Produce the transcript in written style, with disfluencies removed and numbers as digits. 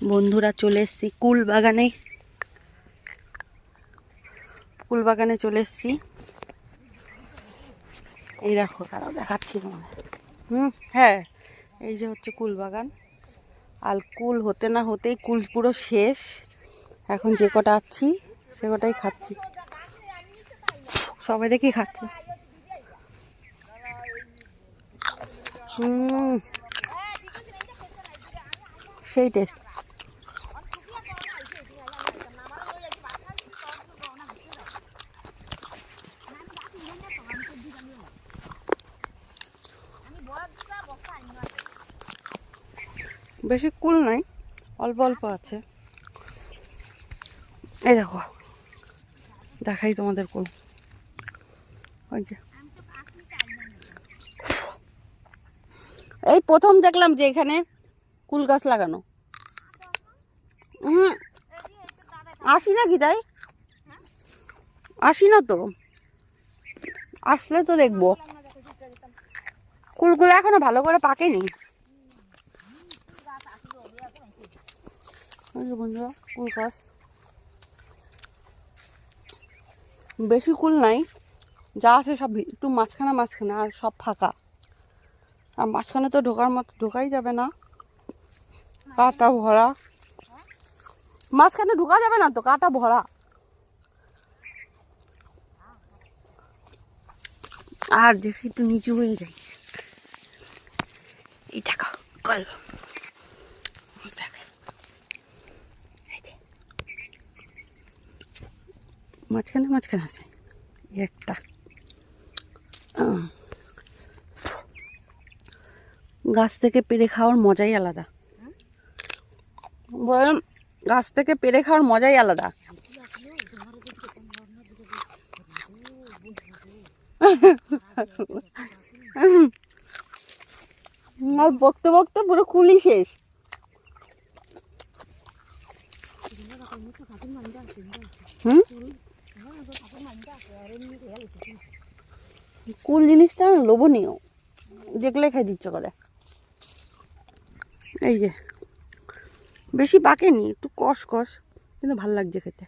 বন্ধুরা চলে এসেছি কুল বাগানে চলে এসেছি। এই দেখো, তারাও দেখাচ্ছি তোমাদের। হ্যাঁ, এই যে হচ্ছে কুল বাগান। আর কুল হতে না হতেই কুল পুরো শেষ। এখন যে কটা আছি সে কটাই খাচ্ছি। সবাই দেখি খাচ্ছে। সেই টেস্ট। বেশি কুল নাই, অল্প অল্প আছে। এই দেখো, দেখাই তোমাদের কুল। ওই যে এই প্রথম দেখলাম যে এখানে কুল গাছ লাগানো। আসি নাকি তাই? আসি না তো, আসলে তো দেখবো। কুলগুলো এখনো ভালো করে পাকেনি। বন্ধুরা, কুল গাছ বেশি কুল নাই, যা আছে সব একটু মাঝখানে আর সব ফাঁকা। আর মাঝখানে তো ঢোকাই যাবে না, কাটা ভরা। মাঝখানে ঢোকা যাবে না তো, কাটা ভরা। আর দেখি একটু নিচু হয়ে যাই। এই দেখো কল, মাঝখানে আছে একটা। গাছ থেকে পেড়ে খাওয়ার মজাই আলাদা। বললাম, গাছ থেকে পেড়ে খাওয়ার মজাই আলাদা। আর বকতে বকতে পুরো কুলি শেষ। কুল জিনিসটা লোভনীয়, দেখলে খাই ইচ্ছে করে। এই যে বেশি পাকেনি, একটু কষ কিন্তু ভাল লাগছে খেতে।